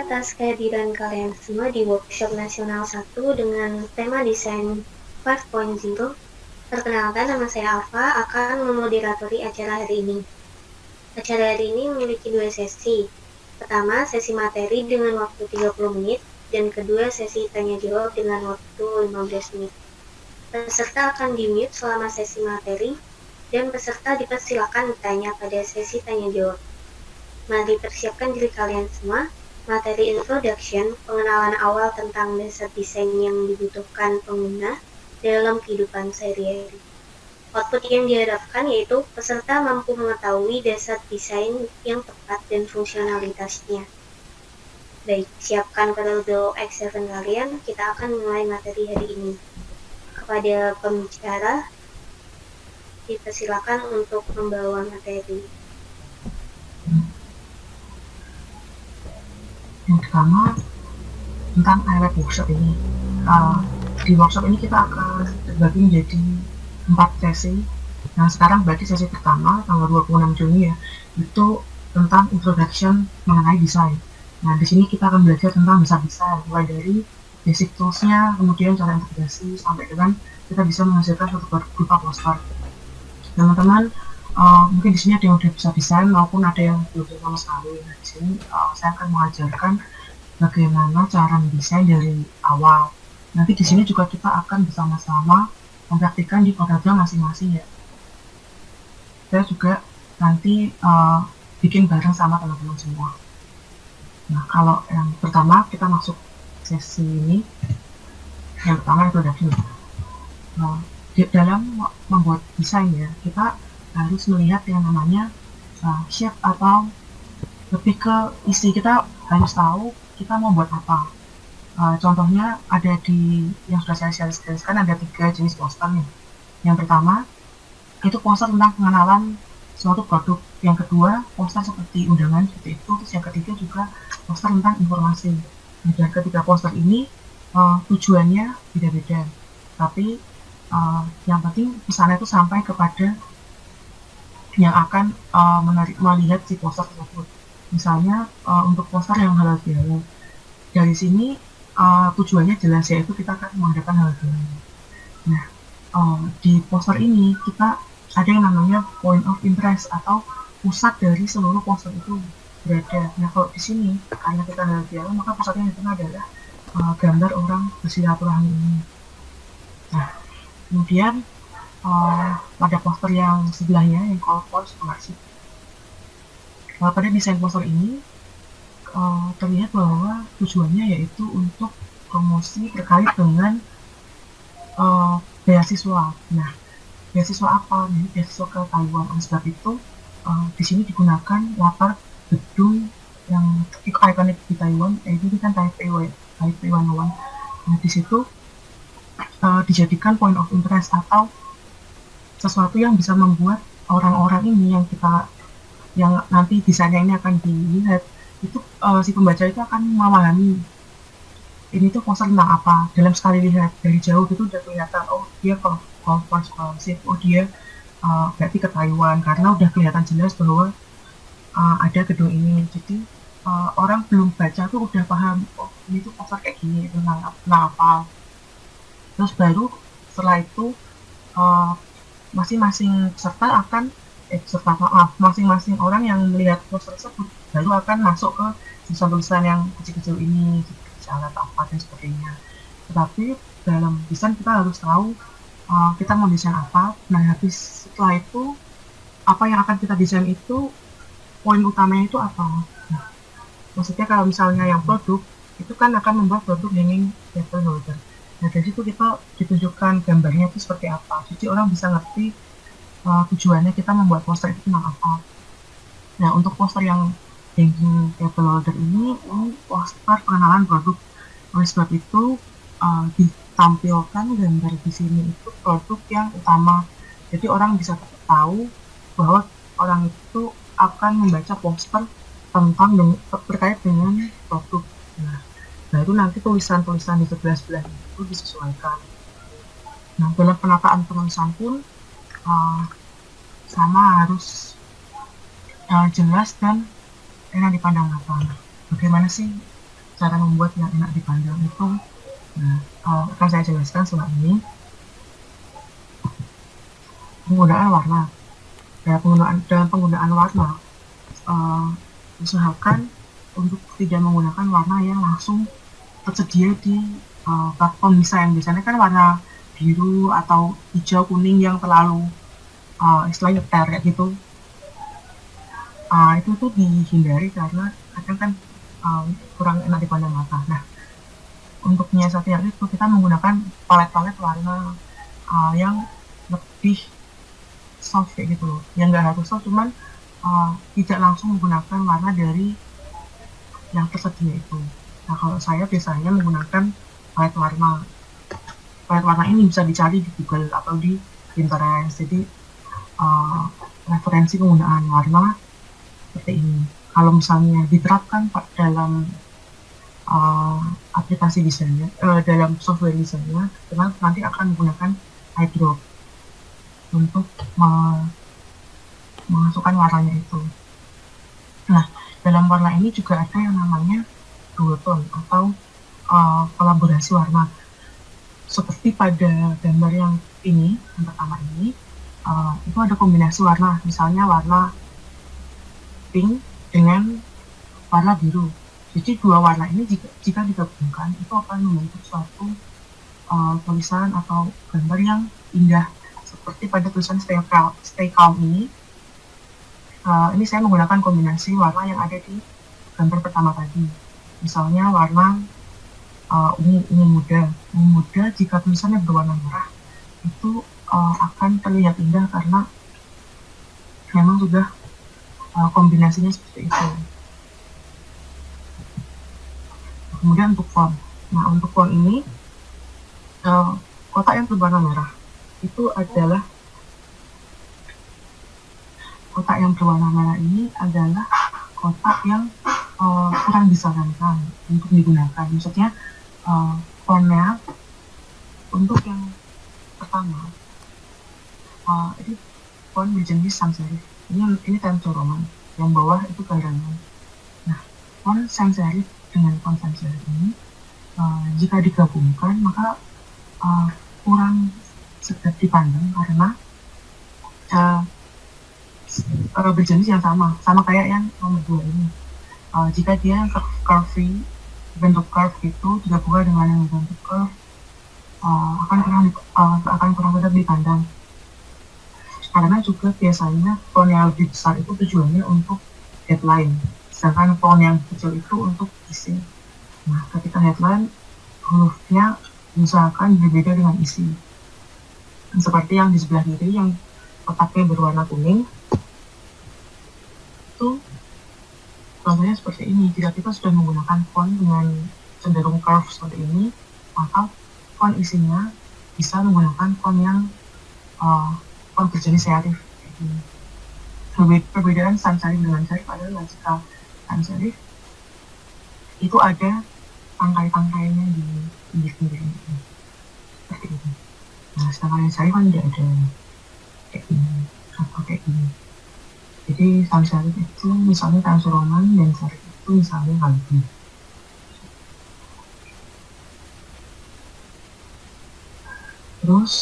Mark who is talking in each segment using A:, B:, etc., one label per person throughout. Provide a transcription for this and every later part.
A: atas kehadiran kalian semua di workshop nasional 1 dengan tema desain 5.0. Perkenalkan, nama saya Alfa, akan memoderatori acara hari ini. Acara hari ini memiliki 2 sesi. Pertama, sesi materi dengan waktu 30 menit, dan kedua, sesi tanya-jawab dengan waktu 15 menit. Peserta akan di-mute selama sesi materi, dan peserta dipersilakan bertanya pada sesi tanya-jawab. Mari persiapkan diri kalian semua. Materi introduction, pengenalan awal tentang dasar desain yang dibutuhkan pengguna dalam kehidupan sehari-hari. Output yang diharapkan yaitu peserta mampu mengetahui dasar desain yang tepat dan fungsionalitasnya. Baik, siapkan Corel X7 kalian, kita akan mulai materi hari ini. Kepada pembicara, dipersilakan untuk membawa materi.
B: Yang pertama tentang IWeb workshop ini. Di workshop ini kita akan terbagi menjadi 4 sesi. Nah, sekarang berarti sesi pertama tanggal 26 Juni ya, itu tentang introduction mengenai desain. Nah, di sini kita akan belajar tentang dasar desain, mulai dari basic tools-nya, kemudian cara integrasi, sampai dengan kita bisa menghasilkan suatu berupa poster. Teman-teman, mungkin di sini ada yang udah bisa desain maupun ada yang belum sama sekali. Nah, di sini saya akan mengajarkan bagaimana cara mendesain dari awal. Nanti di sini juga kita akan bersama-sama mempraktikkan di Corel masing-masing ya. Saya juga nanti bikin bareng sama teman-teman semua. Nah, kalau yang pertama kita masuk sesi ini, yang pertama introduction. Dalam membuat desain ya, kita harus melihat yang namanya shape atau lebih ke isi. Kita harus tahu kita mau buat apa. Contohnya ada di yang sudah saya share-kan ada 3 jenis poster nih. Yang pertama itu poster tentang pengenalan suatu produk. Yang kedua poster seperti undangan seperti itu. Terus yang ketiga juga poster tentang informasi. Dan ketiga poster ini tujuannya beda-beda. Tapi yang penting pesannya itu sampai kepada yang akan melihat si poster tersebut. Misalnya untuk poster yang halal bihalal, dari sini tujuannya jelas, yaitu kita akan mengadakan halal bihalal. Nah, di poster ini kita ada yang namanya point of interest atau pusat dari seluruh poster itu berada. Nah, kalau di sini karena kita halal bihalal, maka pusatnya itu adalah gambar orang bersilaturahmi ini. Nah, kemudian pada poster yang sebelahnya yang call for scholarship. Pada desain poster ini terlihat bahwa tujuannya yaitu untuk promosi terkait dengan beasiswa. Nah, beasiswa apa? Ini beasiswa ke Taiwan. Oleh sebab itu di sini digunakan latar gedung yang ikonik di Taiwan, yaitu kan Taipei 101. Nah, di situ dijadikan point of interest atau sesuatu yang bisa membuat orang-orang ini yang nanti desainnya ini akan dilihat, itu si pembaca itu akan memahami ini tuh poster tentang apa. Dalam sekali lihat dari jauh itu udah kelihatan, oh dia call for scholarship, oh dia berarti ke Taiwan, karena udah kelihatan jelas bahwa ada gedung ini. Jadi orang belum baca tuh udah paham, oh ini tuh poster kayak gini tentang apa. Terus baru setelah itu masing-masing peserta akan masing-masing orang yang melihat poster tersebut baru akan masuk ke tulisan-tulisan yang kecil-kecil ini, alat apa dan sebagainya. Tetapi dalam desain kita harus tahu kita mau desain apa. Nah, habis setelah itu apa yang akan kita desain itu poin utamanya itu apa. Nah, maksudnya kalau misalnya yang produk itu kan akan membuat produk hanging table holder. Nah, dari situ kita ditunjukkan gambarnya itu seperti apa. Jadi orang bisa ngerti tujuannya kita membuat poster itu tentang apa. Nah, untuk poster yang hanging table holder ini poster pengenalan produk. Oleh sebab itu ditampilkan gambar di sini itu produk yang utama. Jadi orang bisa tahu bahwa orang itu akan membaca poster tentang terkait dengan produk. Nah, baru nanti tulisan-tulisan di sebelah-sebelah itu disesuaikan. Nah, dalam penataan penulisan pun sama harus jelas dan enak dipandang mata. Bagaimana sih cara membuat yang enak dipandang itu, nah, akan saya jelaskan setelah ini. Penggunaan warna. Dalam penggunaan warna, usahakan untuk tidak menggunakan warna yang langsung tersedia di platform desain. Biasanya kan warna biru atau hijau kuning yang terlalu istilahnya kayak gitu. Itu tuh dihindari karena kadang kan kurang enak dipandang mata. Nah, untuk menyiasati hal itu kita menggunakan palet-palet warna yang lebih soft kayak gitu loh. Yang nggak harus soft, cuman tidak langsung menggunakan warna dari yang tersedia itu. Nah, kalau saya biasanya menggunakan palet warna. Palet warna ini bisa dicari di Google atau di Pinterest. Jadi referensi penggunaan warna seperti ini. Kalau misalnya diterapkan dalam aplikasi desainnya, dalam software desainnya, kita nanti akan menggunakan eyedrop untuk memasukkan warnanya itu. Nah, dalam warna ini juga ada yang namanya dual tone atau kolaborasi warna. Seperti pada gambar yang ini, yang pertama ini, itu ada kombinasi warna, misalnya warna pink dengan warna biru. Jadi dua warna ini jika digabungkan itu akan membentuk suatu tulisan atau gambar yang indah. Seperti pada tulisan Stay Calm ini. Ini saya menggunakan kombinasi warna yang ada di gambar pertama tadi. Misalnya warna ungu muda. Ungu muda jika tulisannya berwarna merah itu akan terlihat indah karena memang sudah kombinasinya seperti itu. Kemudian untuk font. Nah, untuk font ini kotak yang berwarna merah itu adalah kotak yang berwarna merah ini adalah kotak yang kurang disarankan untuk digunakan. Maksudnya fontnya untuk yang pertama ini font berjenis sans serif. Ini Times New Roman. Yang bawah itu garangan. Nah, font sans serif dengan font sans serif ini jika digabungkan maka kurang sedap dipandang karena berjenis yang sama kayak yang nomor 2 ini. Jika dia curvy, bentuk curve itu digabungkan dengan yang bentuk curve akan kurang sedap dipandang. Karena juga biasanya font yang lebih besar itu tujuannya untuk headline, sedangkan font yang kecil itu untuk isi. Nah, ketika headline hurufnya usahakan berbeda dengan isi. Seperti yang di sebelah kiri yang kotaknya berwarna kuning, itu contohnya seperti ini. Jika kita sudah menggunakan font dengan cenderung curve seperti ini, maka font isinya bisa menggunakan font yang font berjenis serif. Perbedaan sans serif dengan serif adalah jika sans serif itu ada tangkai-tangkainya di pinggir-pinggir ini, seperti itu. Nah, sedangkan yang serif kan tidak ada kayak ini atau kayak gini. Jadi sans serif itu misalnya Times New Roman dan serif itu misalnya Calibri. Terus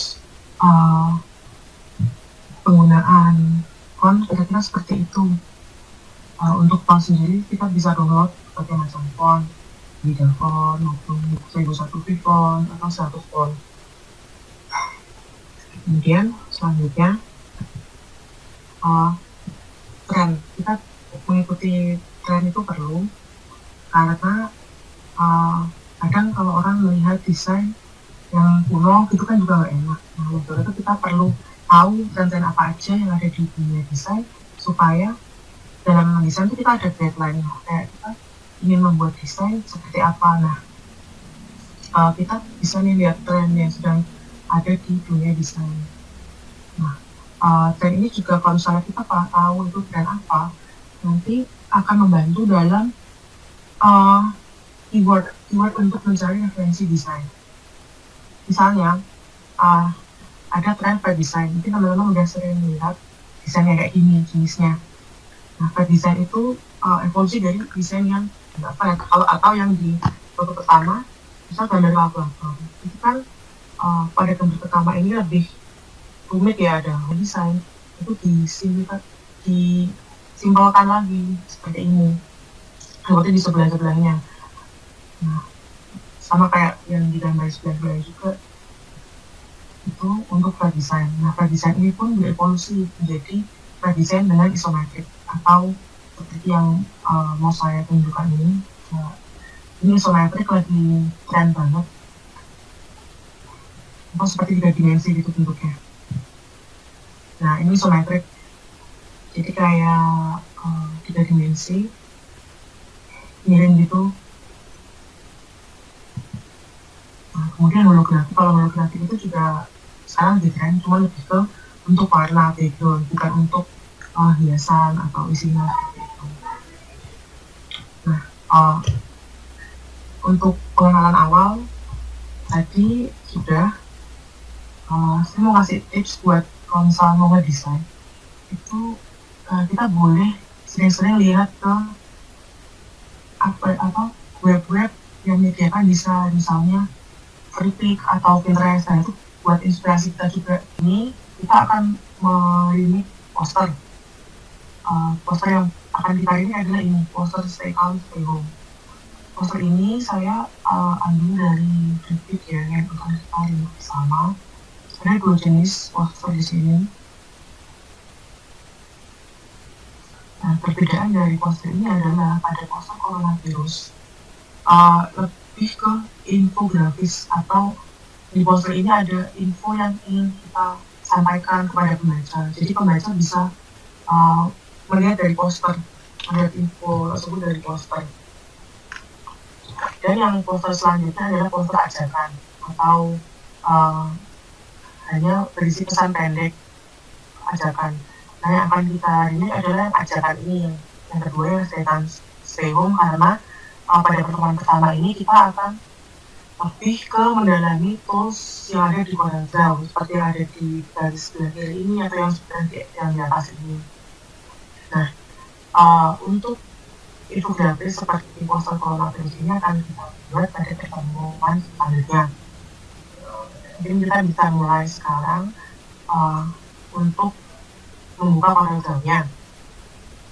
B: penggunaan font kira-kira seperti itu. Untuk font sendiri kita bisa download berbagai macam font, Vida font maupun 1001 font atau 100 font. Kemudian selanjutnya tren, kita mengikuti tren itu perlu karena kadang kalau orang melihat desain yang kuno itu kan juga nggak enak. Nah, untuk itu kita perlu tahu tren-tren apa aja yang ada di dunia desain supaya dalam desain itu kita ada deadline. Kayak kita ingin membuat desain seperti apa. Nah, kita bisa nih lihat tren yang sedang ada di dunia desain. Nah, tren ini juga kalau misalnya kita tahu itu tren apa, nanti akan membantu dalam keyword untuk mencari referensi desain. Misalnya ada tren web design, mungkin teman-teman udah sering lihat desainnya kayak gini jenisnya. Nah, web design itu evolusi dari desain yang atau yang di foto pertama, misal gambar laba-laba itu kan pada gambar pertama ini lebih rumit ya, ada desain itu disimpelkan lagi seperti ini, seperti di sebelah-sebelahnya. Nah, sama kayak yang di gambar sebelah-sebelah juga itu untuk flat design. Nah, flat design ini pun berevolusi menjadi flat design dengan isometrik atau seperti yang mau saya tunjukkan ini. Nah, ini isometrik lagi keren banget. Atau seperti 3 dimensi gitu bentuknya. Nah, ini isometrik. Jadi kayak 3 dimensi miring gitu. Nah, kemudian holografi. Kalau holografi itu juga sekarang keren, cuma lebih ke untuk warna background, bukan untuk hiasan atau isinya gitu. Nah, untuk pengenalan awal tadi sudah, saya mau kasih tips buat kalau misalnya mau ngedesain itu kita boleh sering-sering lihat ke web-web yang menyediakan bisa misalnya Freepik atau Pinterest. Nah, itu buat inspirasi kita juga. Ini kita akan merimik poster. Poster yang akan kita ini adalah ini, poster Stay Calm, Stay Home. Poster ini saya ambil dari Freepik ya, yang akan kita rimik bersama. Ada 2 jenis poster di sini. Nah, perbedaan dari poster ini adalah pada poster coronavirus lebih ke infografis, atau di poster ini ada info yang ingin kita sampaikan kepada pembaca. Jadi pembaca bisa melihat dari poster, melihat info tersebut dari poster. Dan yang poster selanjutnya adalah poster ajakan atau hanya berisi pesan pendek ajakan. Nah, yang akan kita ini adalah ajakan ini. Yang kedua yang stay home, karena pada pertemuan pertama ini kita akan lebih ke mendalami tools yang ada di CorelDRAW, seperti yang ada di garis sebelah kiri ini atau yang yang di atas ini. Nah, untuk infografis seperti poster coronavirus ini akan kita buat pada pertemuan selanjutnya. Mungkin kita bisa mulai sekarang untuk membuka CorelDRAW-nya.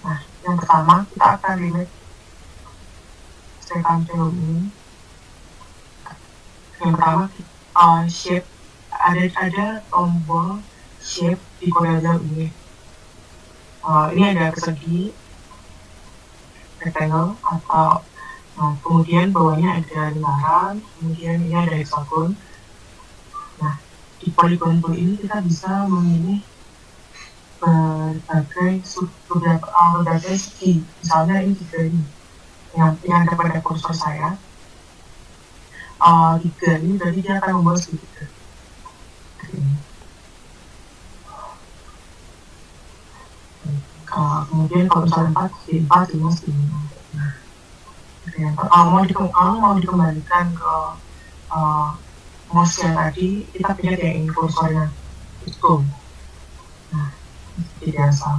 B: Nah, yang pertama kita akan limit second film ini. Yang pertama shape, ada tombol shape di CorelDRAW ini. Ini ada persegi, rectangle, atau kemudian bawahnya ada lingkaran, kemudian ini ada hexagon. Nah, di polygon tool ini kita bisa memilih berbagai segi. Misalnya ini 3 ini yang ada pada kursor saya. 3 ini berarti dia akan membuat segitiga. Kemudian kalau misalnya 4, jadi 4, 5, segini. Nah, kalau mau dikembalikan ke mouse yang tadi, kita pilih yang ini kursornya itu. Nah, seperti biasa.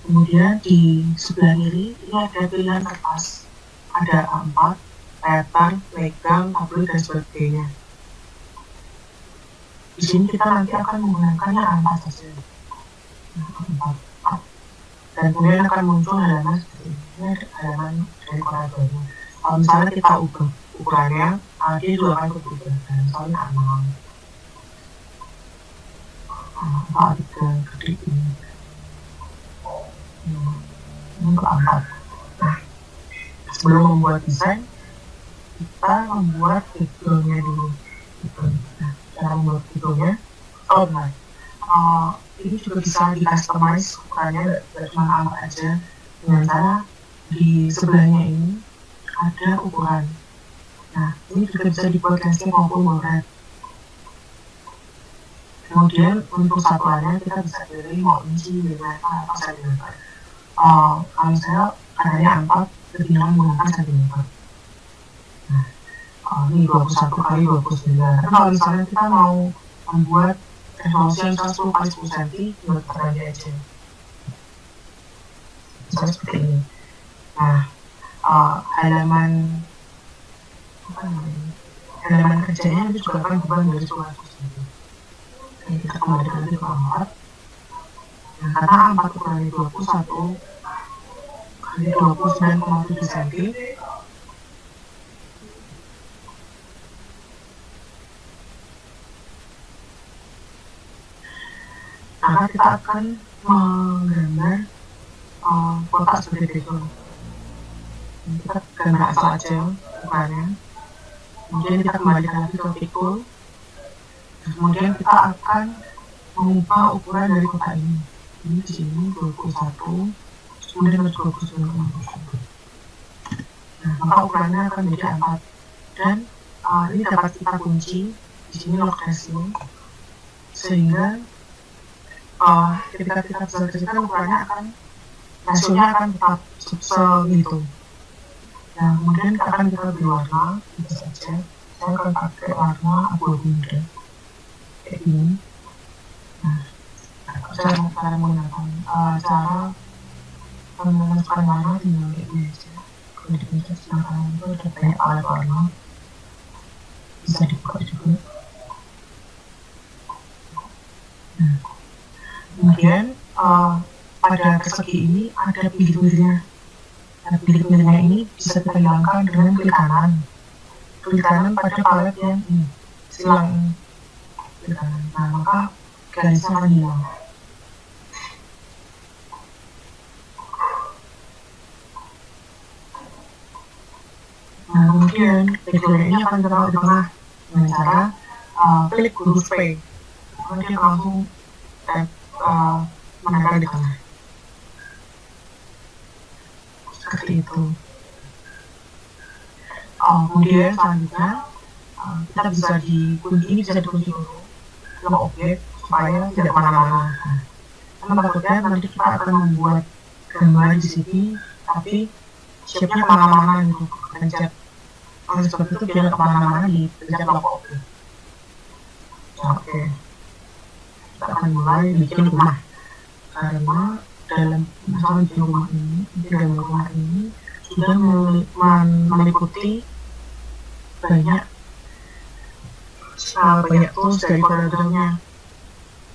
B: Kemudian di sebelah kiri ini ada pilihan kertas, ada A4, letter, legang, tablet, dan sebagainya. Di sini kita nanti akan menggunakannya A4 saja. Nah, A4. Dan kemudian akan muncul halaman seperti ini, halaman dari CorelDRAW. Kalau misalnya kita ubah ukurannya, dia juga akan berubah. Misalnya A6. A3 gede ini. Ini untuk A4. Nah, sebelum membuat desain, kita membuat background-nya dulu. Nah, cara membuat background-nya, ini juga bisa di customize ukurannya, cuma A4 aja, dengan cara di sebelahnya ini ada ukuran. Nah, ini juga bisa dibuat landscape maupun portrait. Kemudian untuk satuannya kita bisa pilih mau inci, milimeter, atau sentimeter. Kalau saya kadarnya A4, lebih nyaman menggunakan sentimeter. Nah, ini 21 kali 29. Tapi kalau misalnya kita mau membuat resolusi yang 10 kali 10 cm, buat aja. misalnya seperti ini. Nah, halaman kerjanya itu juga akan berubah dari suara tersebut. Ini kita kembalikan lagi ke 4. Nah, kata 4 ukurannya 21 kali 29,7 cm. Maka kita akan menggambar kotak seperti berikut. Kita gambar asal aja ukurannya. Kemudian kita kembalikan lagi ke pikul. Kemudian kita akan mengubah ukuran dari kotak ini. Ini di sini 21, kemudian ke 29,7. Nah, maka ukurannya akan menjadi 4. Dan ini dapat kita kunci di sini log ratio, sehingga ketika kita visualisasikan ukurannya rasionya akan tetap segitu. Nah, kemudian akan kita beri warna, bisa saja. Saya akan pakai warna abu-abu muda, kayak gini. Nah, saya cara menggunakan cara memasukkan warna tinggal kayak gini aja. Kalau dipencet sekarang itu ada banyak palet warna, bisa dibuka juga. Nah, kemudian pada persegi ini ada bilik-biliknya. Nah, bilik-biliknya ini bisa kita hilangkan dengan klik kanan. Klik kanan pada palet yang ini, silang ini. Klik kanan. Nah, maka garisnya akan hilang. Nah, kemudian background ini akan kita taruh di tengah dengan cara klik huruf P. Kemudian langsung menempel di tengah. Seperti itu. Kemudian selanjutnya kita bisa dikunci dulu sama objek supaya tidak kemana-mana. Karena takutnya nanti kita akan membuat gambar di sini, tapi shape-nya kemana-mana gitu, pencet. Oleh sebab itu biar kemana-mana dipencet lock objek. Oke. Kita akan mulai bikin rumah. Karena dalam rumah ini sudah meliputi banyak tools dari Corel-nya.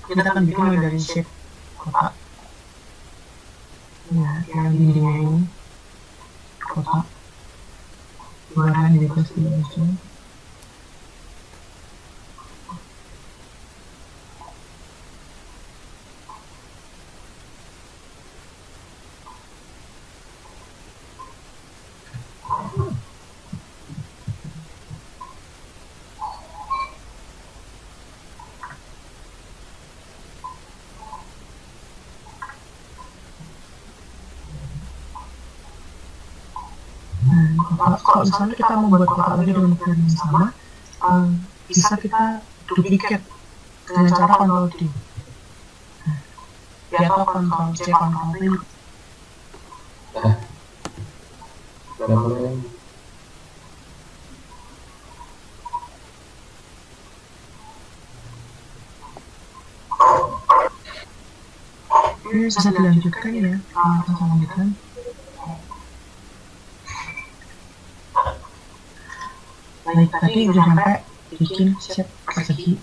B: Kita akan bikin mulai dari shape kotak. Ya, yang dindingnya ini kotak. Warna bebas di Indonesia. Kalau misalnya kita membuat kotak lagi dengan ukuran yang sama, bisa kita duplikat dengan cara Ctrl D. Atau Ctrl C, Ctrl V. Ini bisa dilanjutkan ya, kita lanjutkan. Baik, tadi udah sampai bikin shape persegi.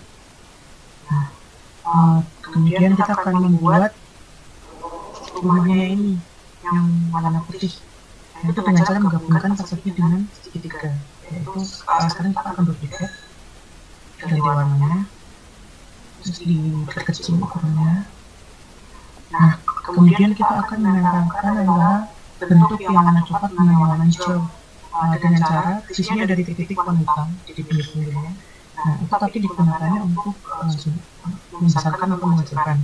B: Nah, kemudian kita akan membuat rumahnya ini yang warna putih. Itu dengan cara menggabungkan persegi dengan segitiga. Yaitu sekarang kita akan berbeda dari warnanya, terus diperkecil ukurannya. Nah, kemudian kita akan menempelkan adalah bentuk yang warna coklat dengan warna hijau. Dengan cara di sini ada titik-titik warna hitam di pinggir-pinggirnya. Nah, itu tapi digunakannya untuk misalkan untuk mengecilkan.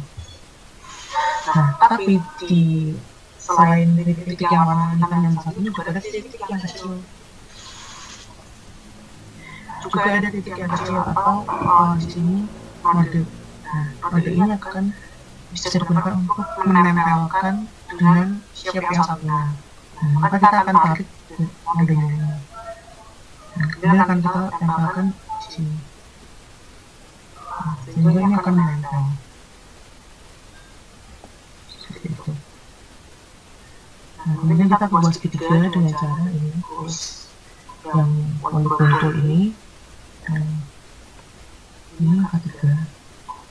B: Nah, tapi selain titik-titik yang warna hitam yang satu ini juga ada titik-titik yang kecil. Juga ada titik yang kecil atau di sini mode. Nah, mode ini akan bisa digunakan untuk menempelkan dengan shape yang satunya. Nah, maka kita akan tarik modenya ini. Nah, kemudian akan kita tempelkan di sini. Nah, sehingga ini akan menempel. Seperti itu. Nah, kemudian kita buat segitiga dengan cara ini, yang poligon tool ini. Ini angka 3,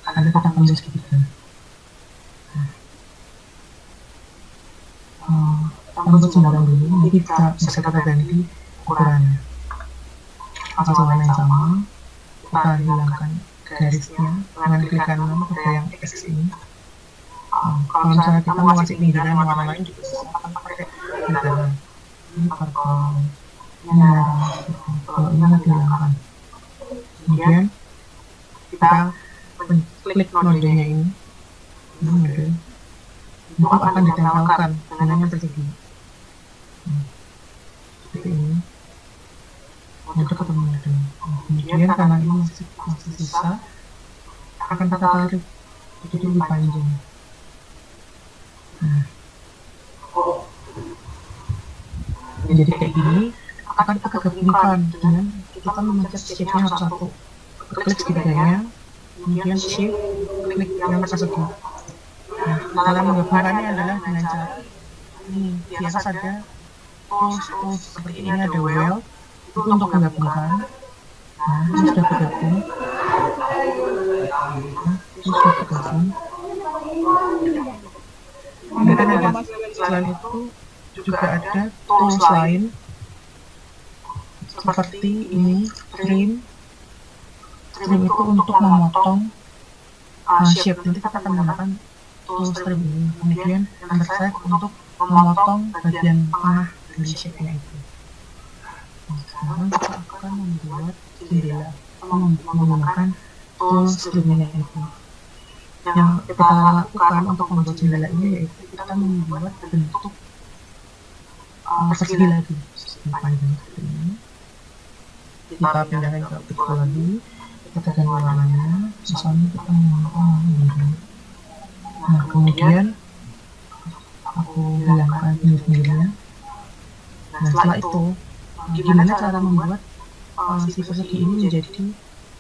B: karena kita akan buat segitiga. Kita buat sembarang dulu, nanti bisa kita ganti ukurannya. Pasang warna yang sama, kita hilangkan garisnya dengan klik kanan pada yang X ini. Kalau misalnya kita mau kasih pinggiran warna lain juga bisa, akan pakai pinggiran. Ini purple, ini merah, kalau ini nanti hilangkan. Kemudian kita klik nodenya ini node, itu akan ditempelkan dengan yang persegi. Seperti ini. Node ketemu node. Kemudian karena ini masih sisa, akan kita tarik jadi lebih panjang. Jadi kayak gini akan kita gabungkan dengan kita memencet shift-nya satu-satu, klik segitiganya, kemudian shift, klik yang persegi. Cara menggabungkannya adalah dengan cara ini. Biasa saja tools seperti ini ada well, itu untuk menggabungkan. Ini sudah bergabung. Kemudian ada selain itu juga ada tools lain seperti ini, trim itu untuk memotong shape. Nanti kita akan menggunakan tools trim ini. Kemudian underset untuk memotong bagian tengah dari shape-nya itu. Sekarang kita akan membuat jendela menggunakan tools trim-nya itu. Yang kita lakukan untuk membuat jendela ini yaitu kita membuat bentuk persegi lagi, panjang seperti ini. Kita pindahkan ke pixel lagi, kita ganti warnanya, misalnya kita menggunakan warna biru. Nah, kemudian aku hilangkan pinggir-pinggirnya. Nah, setelah itu gimana cara membuat si persegi ini menjadi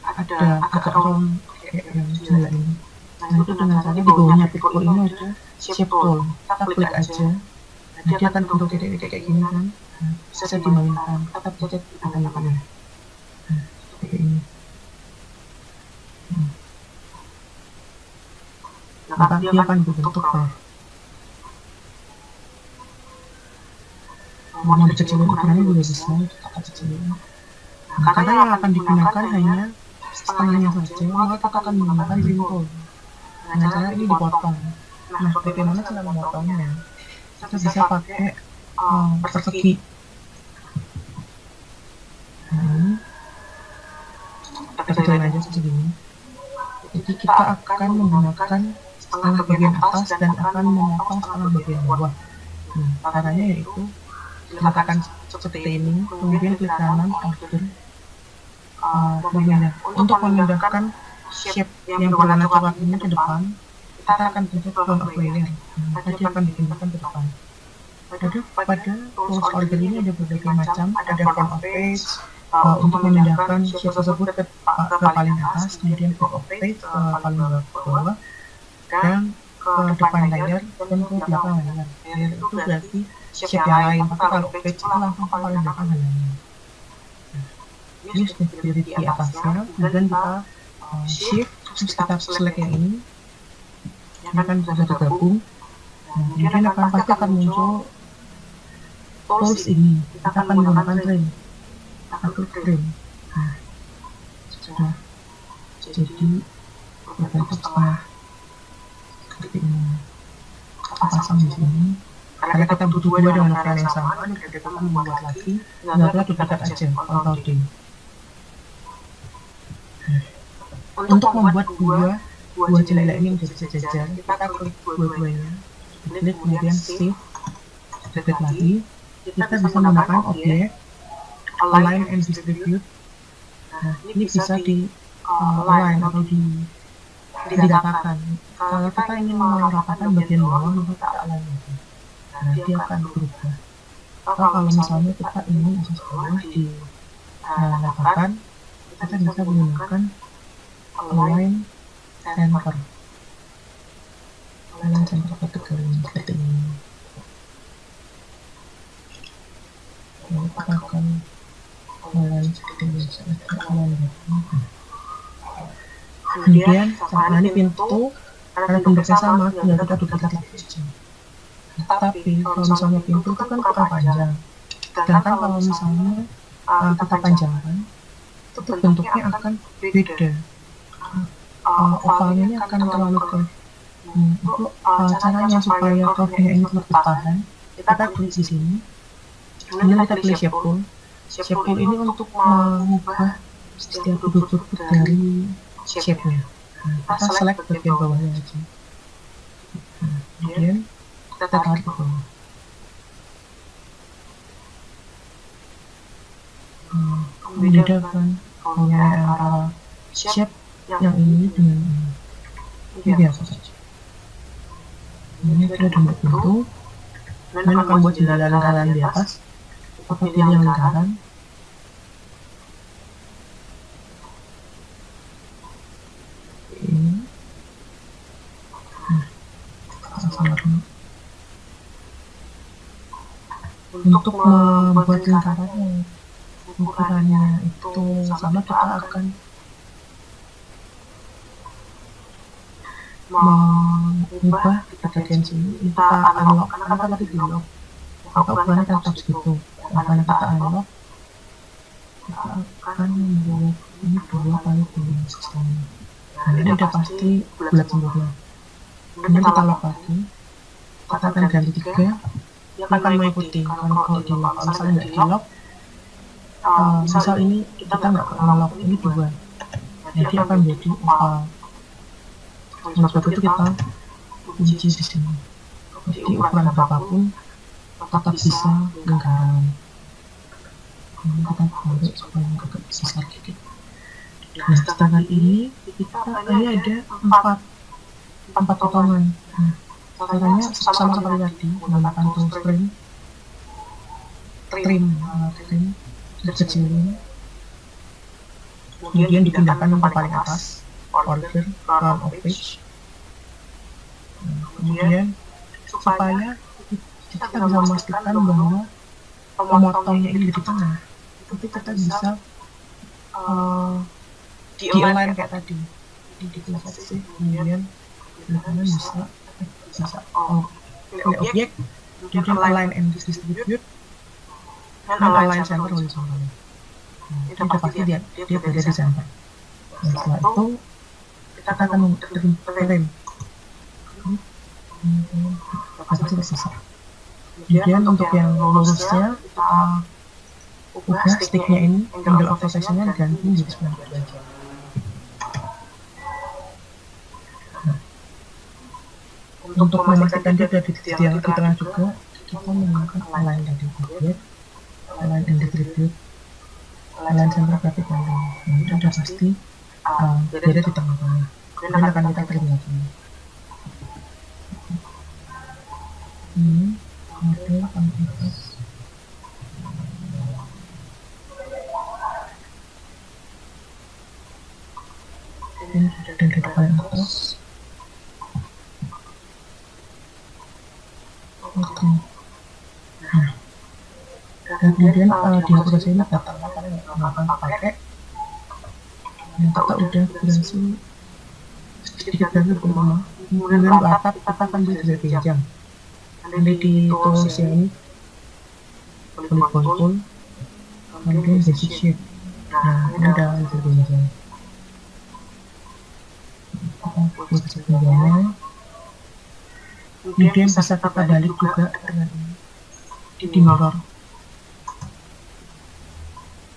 B: ada agak round kayak yang jendela ini. Nah, itu dengan cara di bawahnya pixel ini ada shape tool, kita klik aja. Nah, dia akan bentuk titik-titik kayak gini kan. Nah, bisa dimainkan, kita pencet icon-iconnya. Nah, seperti ini. Maka dia akan berbentuk curve. Mau dikecilin ukurannya juga bisa, kita kecilin. Nah, karena yang akan digunakan hanya setengahnya saja, maka kita akan menggunakan trim tool. Nah, cara ini dipotong. Nah, bagaimana cara memotongnya? Kita bisa pakai persegi. Nah, kita kecilin aja segini. Jadi kita akan menggunakan setengah bagian atas dan akan memotong setengah bagian bawah. Nah, caranya yaitu letakkan seperti ini, kemudian klik kanan order, untuk memindahkan shape yang berwarna coklat ini ke depan, kita akan pencet front of layer. Maka dia akan dipindahkan ke depan. Pada tools order ini ada berbagai macam, ada front of page, untuk memindahkan shape tersebut ke paling atas, kemudian back of page ke paling bawah, dan ke depan layar dan ke belakang layar. Layar itu berarti shape yang lain, tapi kalau page itu langsung ke paling belakang layarnya. Ini sudah berdiri di atasnya, kemudian kita shift, terus kita select yang ini akan sudah tergabung. Kemudian pasti akan muncul tools ini, kita akan menggunakan trim. Aku trim. Nah, sudah jadi berbentuk setengah seperti ini. Kita pasang di sini. Karena kita butuh dua dengan ukuran yang sama, kita akan membuat lagi. Tinggal duplikat aja, Ctrl D. Untuk membuat buah jendela ini menjadi sejajar, kita klik dua-duanya, klik kemudian shift, klik lagi. Kita bisa menggunakan objek align and distribute. Nah, ini bisa di align atau diratakan. Kalau kita ingin meratakan bagian bawah, maka kita align lagi. Nah, dia akan berubah. Atau kalau misalnya kita ingin atas bawah diratakan, kita bisa menggunakan align center. Align center kategori seperti ini. Kemudian nah ini pintu karena bentuknya sama, tinggal kita duplikat lagi saja. Tapi kalau misalnya pintu itu kan kurang panjang, sedangkan kalau misalnya kita panjangkan, itu bentuknya akan beda. Ovalnya ini akan terlalu curve. Untuk caranya supaya curve-nya ini tetap bertahan, kita klik di sini. Kemudian kita pilih shape pool. Shape pool ini untuk mengubah setiap sudut dari shape-nya. Kita select bagian bawahnya aja. Kemudian kita tarik ke bawah. Membedakan antara shape yang ini dengan ini biasa saja. Ini kita udah buat pintu. Kemudian akan buat lingkaran di atas. Kita pilih yang lingkaran. Ini. Untuk membuat lingkarannya ukurannya itu sama, kita akan mengubah di bagian sini. Kita unlock karena tadi di lock ukurannya tetap segitu. Karena kita unlock, kita akan membuat ini 2 kali 2 sistem. Nah ini udah pasti bulat sempurna. Kemudian kita lock lagi, kita akan ganti 3. Dia akan mengikuti. Kalau di lock, misalnya nggak di lock, misal ini kita nggak nge-lock ini 2, jadi akan menjadi oval. Oleh sebab itu kita kunci di sini. Jadi ukuran berapapun tetap bisa lingkaran. Ini kita balik supaya agak besar sedikit. Nah, sedangkan ini ada 4 potongan. Nah, caranya sama seperti tadi, menggunakan tool trim kecilin, kemudian dipindahkan yang paling atas, order front of page. Kemudian supaya kita bisa memastikan bahwa pemotongnya ini di tengah, itu kita bisa di-align kayak tadi. Di sih, kemudian bisa pilih objek, kemudian align and distribute, dan align center horizontal. Itu pasti dia berada di center. Dan setelah itu kita akan trim. Pasti sudah selesai. Kemudian untuk yang lurusnya kita ubah sticknya ini, angle of rotation-nya ganti menjadi 90 derajat. Untuk memastikan dia ada di tengah juga, kita menggunakan align dari objek, align and distribute, align center graphic value. Nah, itu sudah pasti berada di tengah-tengah. Kemudian akan kita trim lagi. Ini model kuantitas. Ini dari paling atas. Oke. Nah, dan kemudian di aplikasi ini datanya kalian akan pakai yang kita udah berhasil sedikit berhasil berlama. Kemudian ke atap kita akan beli jam. Nanti di tools yang ini pilih control, kemudian basic shape. Nah ini ada hasil jam. Kita buat sebenarnya. Kemudian bisa kita balik juga dengan ini di mirror.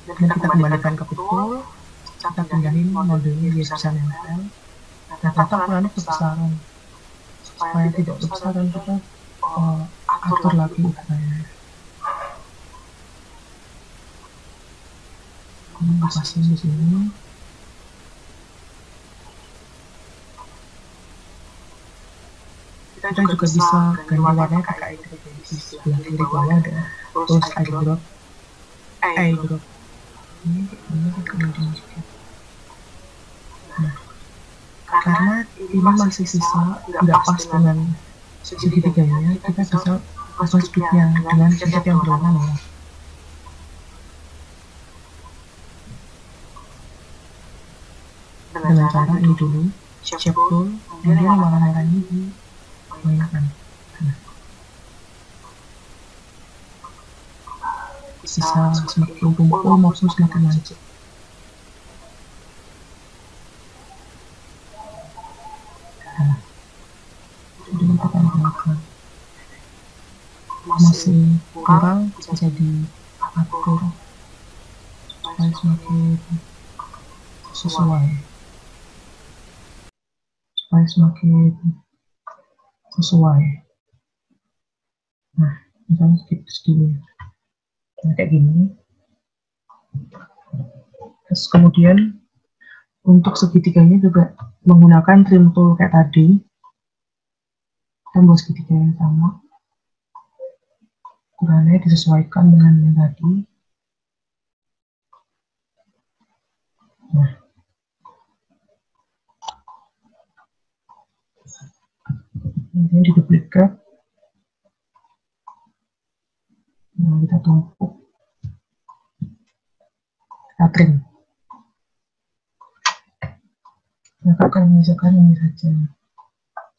B: Dan kita kembalikan ke pixel, kita pindahin modelnya dia bisa nempel. Nah ternyata ukurannya kebesaran. Supaya tidak kebesaran kita atur lagi ukurannya. Pasang di sini. Kita juga bisa ganti warnanya pakai eyedrop. Di sebelah kiri bawah ada tools eyedrop. Ini kemudian juga. Nah, karena ini masih sisa nggak pas dengan segitiganya, kita bisa ubah sudutnya dengan sudut yang berwarna merah. dengan cara ini dulu, shape tool, kemudian warna-warna ini dimainkan. Bisa semakin tumpul maupun semakin lancip. Kemudian kita tambahkan. Masih kurang bisa diatur supaya semakin sesuai, Nah, misalnya segini. Nah, kayak gini. Terus kemudian untuk segitiganya juga menggunakan trim tool kayak tadi. Kita buat segitiga yang sama. Ukurannya disesuaikan dengan yang tadi. Nah, kemudian diduplikat. Nah, kita tumpuk. Kita trim. Nah, kita akan menyisakan ini saja.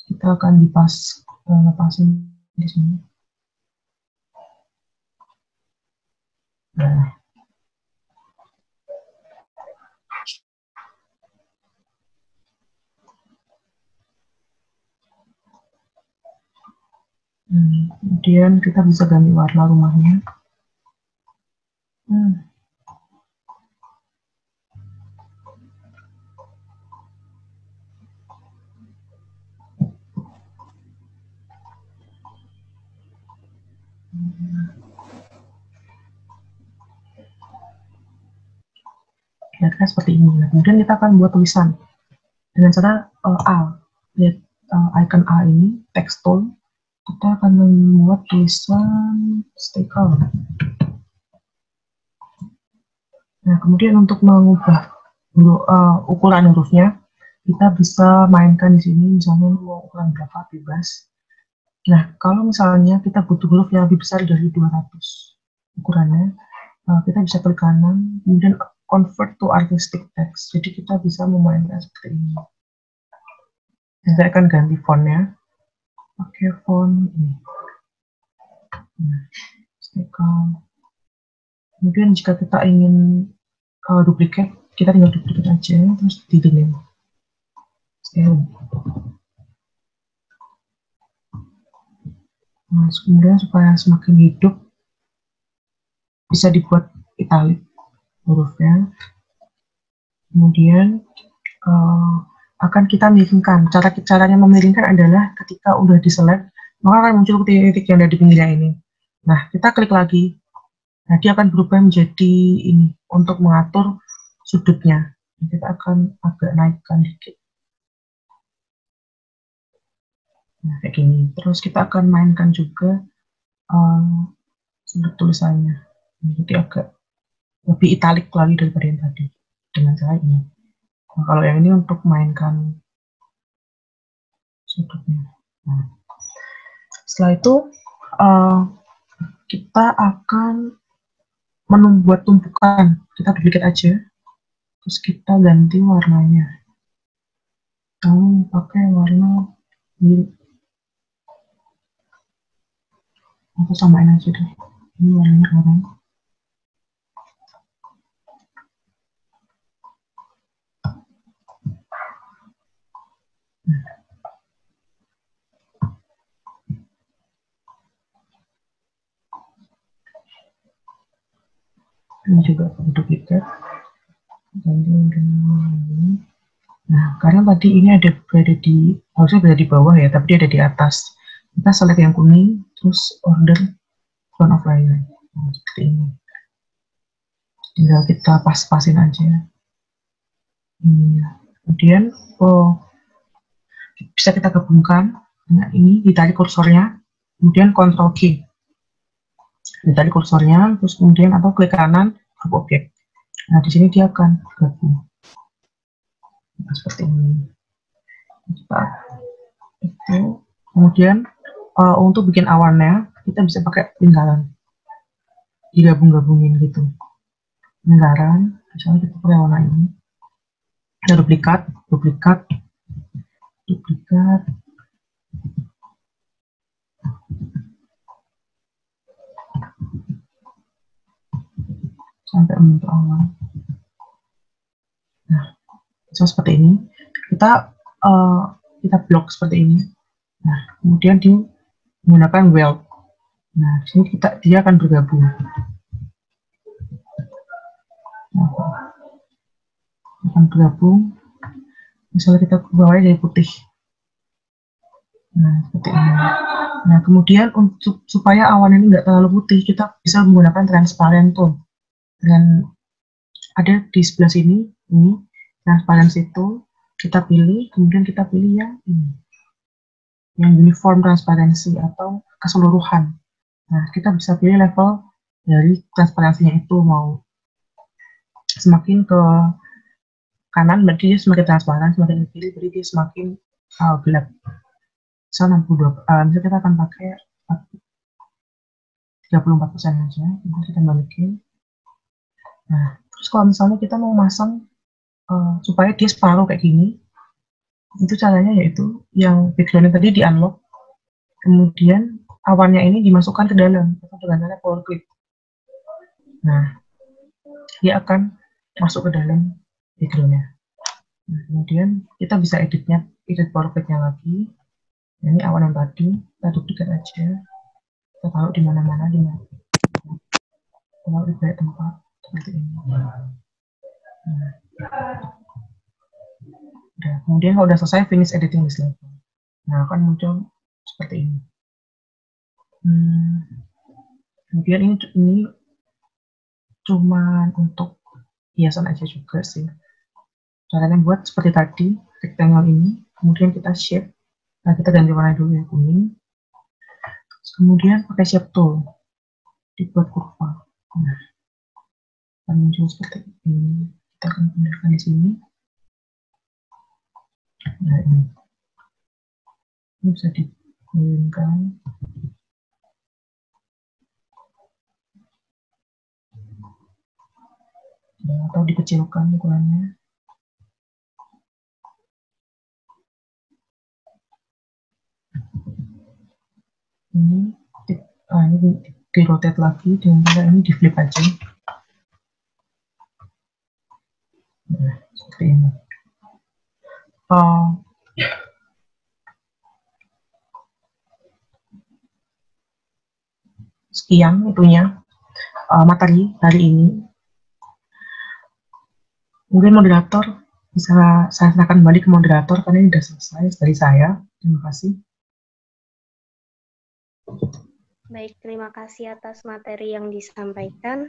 B: Kita akan lepasin di sini. Nah, kemudian kita bisa ganti warna rumahnya. Kira-kira seperti ini. Nah, kemudian kita akan buat tulisan dengan cara A. Lihat icon A ini, text tool. Kita akan membuat tulisan stay calm. Nah, kemudian untuk mengubah ukuran hurufnya, kita bisa mainkan di sini, misalnya mau ukuran berapa, bebas. Nah, kalau misalnya kita butuh huruf yang lebih besar dari 200 ukurannya, kita bisa klik kanan, kemudian convert to artistic text. Jadi kita bisa memainkan seperti ini. Saya akan ganti fontnya, pakai font ini. Nah, kemudian jika kita ingin duplikat, kita tinggal duplikat aja, terus di delete. Nah, kemudian supaya semakin hidup, bisa dibuat italic hurufnya. Kemudian akan kita miringkan. Caranya memiringkan adalah ketika udah diselect, maka akan muncul titik-titik yang ada di pinggirnya ini. Nah, kita klik lagi. Nah, dia akan berubah menjadi ini untuk mengatur sudutnya. Kita akan agak naikkan dikit. Nah, kayak gini. Terus kita akan mainkan juga sudut tulisannya. Jadi agak lebih italik lagi daripada yang tadi dengan cara ini. Nah, kalau yang ini untuk mainkan sudutnya. Nah, setelah itu kita akan membuat tumpukan. Kita duplikat aja, terus kita ganti warnanya. Kamu pakai warna biru. Aku samain aja deh. Ini warnanya oranye. Ini juga duplikat. Nah, karena tadi ini harusnya berada di bawah ya, tapi dia ada di atas. Kita select yang kuning, terus order front of line. Nah, seperti ini. Tinggal kita pas-pasin aja. Kemudian bisa kita gabungkan. Nah, ini ditarik kursornya, kemudian Ctrl K. Ditarik kursornya, terus kemudian atau klik kanan, grup objek. Nah, di sini dia akan gabung. Nah, seperti ini. Itu. Kemudian untuk bikin awannya, kita bisa pakai lingkaran. Digabung-gabungin gitu. Lingkaran, misalnya kita pakai warna ini. Kita duplikat. Sampai membentuk awan. Nah, seperti ini. Kita blok seperti ini. Nah, kemudian menggunakan weld. Nah, di sini dia akan bergabung. Misalnya kita bawahnya jadi putih. Nah, seperti ini. Nah, kemudian supaya awan ini nggak terlalu putih, kita bisa menggunakan transparent tone. Dan ada di sebelah sini, ini transparansi itu kita pilih, kemudian kita pilih yang ini, yang uniform transparansi atau keseluruhan. Nah, kita bisa pilih level dari transparansinya itu, mau semakin ke kanan berarti dia semakin transparan, semakin ke kiri berarti dia semakin gelap. So 62, misalnya kita akan pakai 34% aja, kemudian kita balikin. Nah, terus kalau misalnya kita mau masang supaya dia separuh kayak gini, itu caranya yaitu yang background tadi di unlock, kemudian awannya ini dimasukkan ke dalam dengan cara power clip. Nah, dia akan masuk ke dalam backgroundnya. Nah, kemudian kita bisa edit power clipnya lagi. Ini awan yang tadi kita duplikat aja, kita taruh di mana-mana, taruh di banyak tempat seperti ini. Nah, kemudian kalau udah selesai finish editing this level, nah akan muncul seperti ini. Kemudian ini cuma untuk hiasan aja juga sih. Caranya buat seperti tadi, rectangle ini, kemudian kita shape. Nah, kita ganti warna dulu ya, kuning. Terus kemudian pakai shape tool, dibuat kurva. Nah, akan muncul seperti ini. Kita akan pindahkan di sini. Nah, ini bisa digulingkan. Nah, atau dikecilkan ukurannya. Ini di rotate lagi, dan ini di flip aja. Nah, seperti ini. Sekian itunya materi hari ini. Mungkin moderator bisa saya serahkan kembali ke moderator karena ini sudah selesai dari saya. Terima kasih.
A: Baik, terima kasih atas materi yang disampaikan.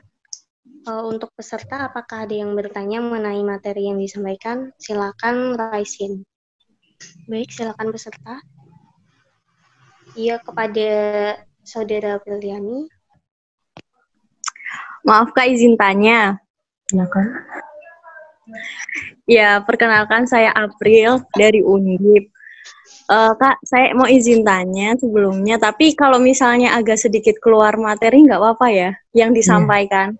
A: Untuk peserta, apakah ada yang bertanya mengenai materi yang disampaikan? Silakan raise hand. Baik, silakan peserta. Iya, kepada Saudara Apriliani.
C: Maaf Kak, izin tanya.
B: Silakan.
C: Ya, perkenalkan saya April dari Undip. Kak, saya mau izin tanya sebelumnya, tapi kalau misalnya agak sedikit keluar materi nggak apa-apa ya, yang disampaikan.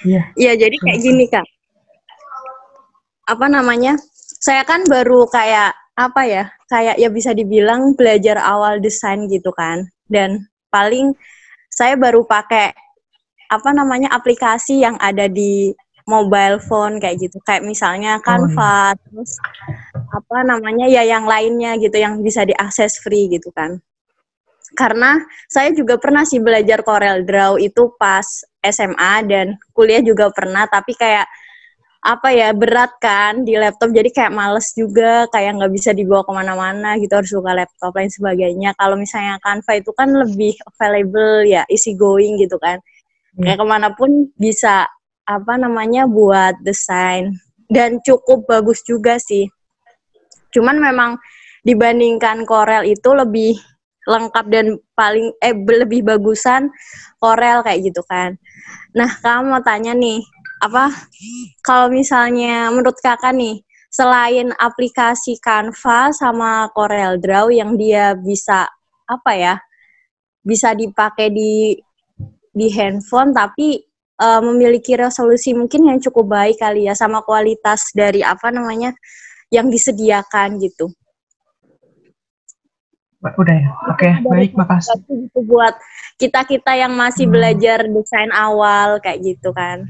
B: Iya.
C: Iya, jadi kayak gini Kak. Apa namanya? Saya kan baru kayak ya bisa dibilang belajar awal desain gitu kan. Dan paling saya baru pakai aplikasi yang ada di mobile phone kayak gitu, kayak misalnya Canva, terus yang lainnya gitu yang bisa diakses free gitu kan. Karena saya juga pernah sih belajar Corel Draw itu pas SMA dan kuliah juga pernah, tapi kayak berat kan di laptop, jadi kayak males juga, kayak nggak bisa dibawa kemana-mana gitu, harus buka laptop lain sebagainya. Kalau misalnya Canva itu kan lebih available ya, easy going gitu kan. Kayak kemanapun bisa buat desain, dan cukup bagus juga sih. Cuman memang dibandingkan Corel itu lebih lengkap dan lebih bagusan Corel kayak gitu kan. Nah, kamu mau tanya nih, kalau misalnya menurut kakak nih, selain aplikasi Canva sama Corel Draw yang dia bisa bisa dipakai di handphone, tapi memiliki resolusi mungkin yang cukup baik kali ya, sama kualitas dari apa namanya yang disediakan gitu.
B: Udah ya? Oke, baik, makasih.
C: Gitu buat kita-kita yang masih belajar desain awal kayak gitu kan.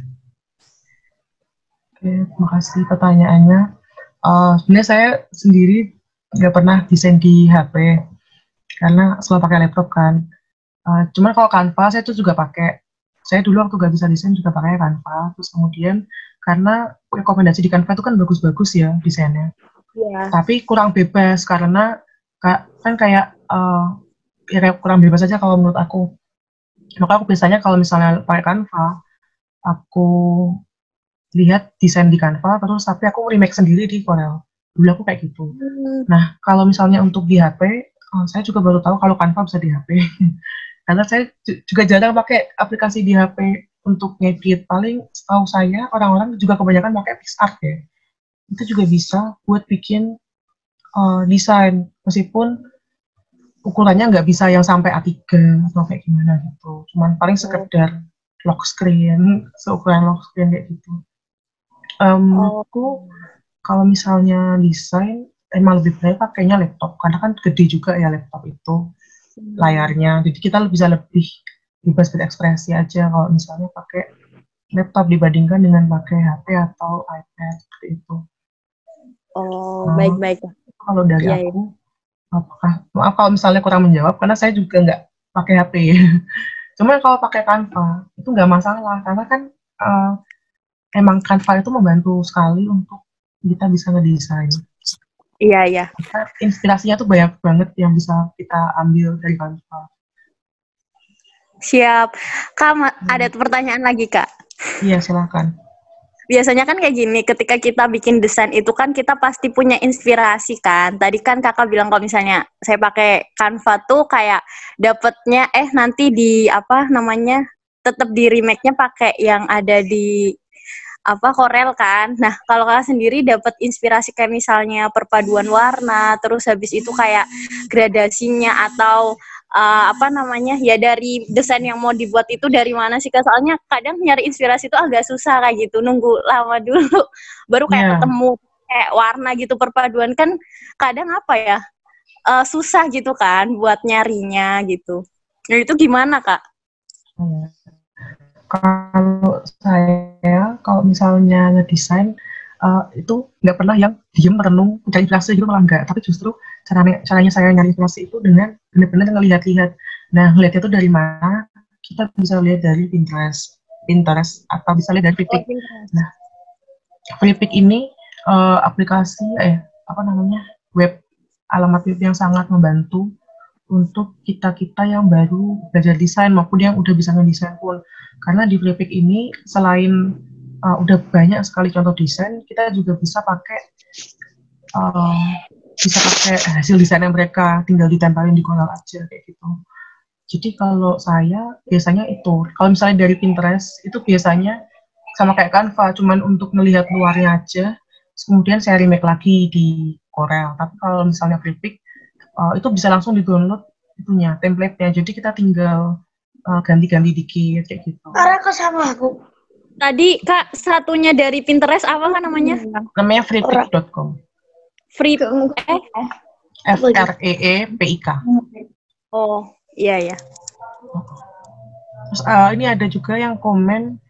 B: Oke, makasih pertanyaannya. Sebenarnya saya sendiri nggak pernah desain di HP karena selalu pakai laptop kan. Cuman kalau Canva saya tuh juga pakai. Saya dulu waktu nggak bisa desain juga pakai Canva. Terus kemudian karena rekomendasi di Canva itu kan bagus-bagus ya desainnya.
C: Iya.
B: Tapi kurang bebas karena kan kayak ya kurang bebas aja kalau menurut aku. Maka aku biasanya kalau misalnya pakai Canva, aku lihat desain di Canva, terus tapi aku remake sendiri di Corel. Dulu aku kayak gitu. Nah, kalau misalnya untuk di HP, saya juga baru tahu kalau Canva bisa di HP. Karena saya juga jarang pakai aplikasi di HP untuk ngedit. Paling setahu saya, orang-orang juga kebanyakan pakai PixArt ya. Itu juga bisa buat bikin desain, meskipun ukurannya nggak bisa yang sampai A3 atau kayak gimana gitu. Cuman paling sekedar lock screen, seukuran lock screen kayak gitu. Aku kalau misalnya desain emang lebih baik pakainya laptop karena kan gede juga ya laptop itu layarnya, jadi kita bisa lebih bebas berekspresi aja kalau misalnya pakai laptop dibandingkan dengan pakai HP atau iPad seperti itu.
C: Baik-baik.
B: Kalau dari aku, maaf kalau misalnya kurang menjawab karena saya juga nggak pakai HP. Cuma kalau pakai Canva itu nggak masalah karena kan emang Canva itu membantu sekali untuk kita bisa ngedesain.
C: Iya.
B: Inspirasinya tuh banyak banget yang bisa kita ambil dari Canva.
C: Siap. Kak, ada pertanyaan lagi, Kak?
B: Iya, silakan.
C: Biasanya kan kayak gini, ketika kita bikin desain itu kan kita pasti punya inspirasi kan. Tadi kan kakak bilang kalau misalnya saya pakai Canva tuh kayak dapetnya nanti di apa namanya tetap di remake-nya pakai yang ada di Corel kan. Nah, kalau kakak sendiri dapat inspirasi kayak misalnya perpaduan warna, terus habis itu kayak gradasinya atau ya dari desain yang mau dibuat itu dari mana sih Kak? Soalnya kadang nyari inspirasi itu agak susah kayak gitu, nunggu lama dulu baru kayak ketemu kayak warna gitu, perpaduan kan kadang susah gitu kan buat nyarinya gitu. Nah, itu gimana Kak?
B: Kalau misalnya ngedesain itu nggak pernah yang diem merenung mencari inspirasi gitu, malah enggak, tapi justru caranya saya nyari inspirasi itu dengan benar-benar ngelihat-lihat. Nah, ngelihat itu dari mana? Kita bisa lihat dari Pinterest atau bisa lihat dari Flippic. Nah, Flippic ini aplikasi web, alamat web yang sangat membantu untuk kita-kita yang baru belajar desain maupun yang udah bisa ngedesain pun. Karena di Flippic ini selain udah banyak sekali contoh desain, kita juga bisa pakai hasil desain yang mereka, tinggal ditempelin di Corel aja kayak gitu. Jadi kalau saya biasanya itu, kalau misalnya dari Pinterest itu biasanya sama kayak Canva, cuman untuk melihat luarnya aja, kemudian saya remake lagi di Corel. Tapi kalau misalnya Flippic itu bisa langsung di-download itunya, template-nya. Jadi kita tinggal ganti-ganti dikit kayak gitu.
A: Kok sama aku.
C: Tadi Kak, satunya dari Pinterest apa kan namanya?
B: Namanya freepik.com. FREEPIK.
C: Oh, iya.
B: Terus ini ada juga yang komen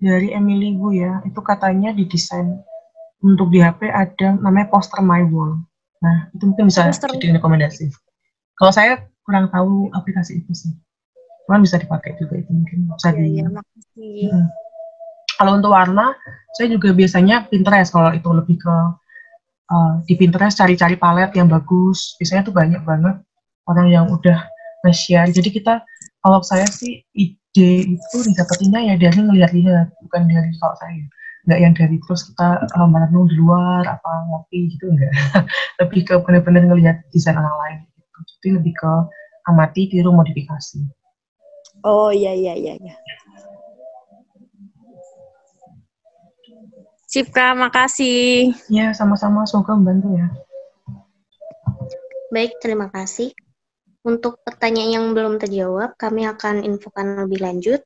B: dari Emily Bu ya. Itu katanya di desain untuk di HP ada namanya Poster My Wall. Nah, itu mungkin bisa jadi rekomendasi. Kalau saya kurang tahu aplikasi itu sih. Cuman bisa dipakai juga itu mungkin bisa Kalau untuk warna, saya juga biasanya Pinterest. Kalau itu lebih ke di Pinterest cari-cari palet yang bagus. Biasanya tuh banyak banget orang yang udah nge-share. Jadi kalau saya sih ide itu didapetinnya ya dari ngelihat-lihat, bukan dari kalau saya. Nggak yang dari terus kita merenung di luar apa ngopi gitu, enggak. Lebih ke benar-benar ngelihat desain orang lain gitu. Jadi lebih ke amati, tiru, modifikasi.
C: Oh iya. Sip Kak, makasih.
B: Ya, sama-sama, semoga membantu ya.
A: Baik, terima kasih. Untuk pertanyaan yang belum terjawab, kami akan infokan lebih lanjut.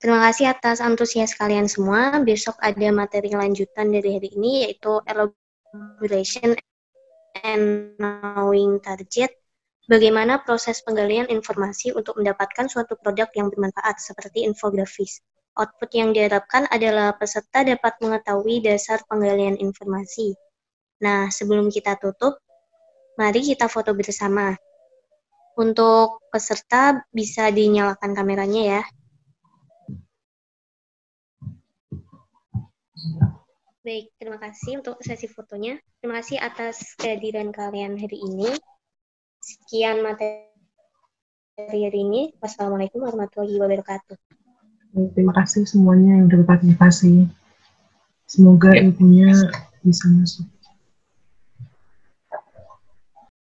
A: Terima kasih atas antusias kalian semua. Besok ada materi lanjutan dari hari ini, yaitu elaboration and knowing target. Bagaimana proses penggalian informasi untuk mendapatkan suatu produk yang bermanfaat, seperti infografis. Output yang diharapkan adalah peserta dapat mengetahui dasar penggalian informasi. Nah, sebelum kita tutup, mari kita foto bersama. Untuk peserta bisa dinyalakan kameranya ya. Baik, terima kasih untuk sesi fotonya. Terima kasih atas kehadiran kalian hari ini. Sekian materi hari ini. Wassalamualaikum warahmatullahi wabarakatuh.
B: Terima kasih semuanya yang berpartisipasi. Semoga ilmunya bisa masuk.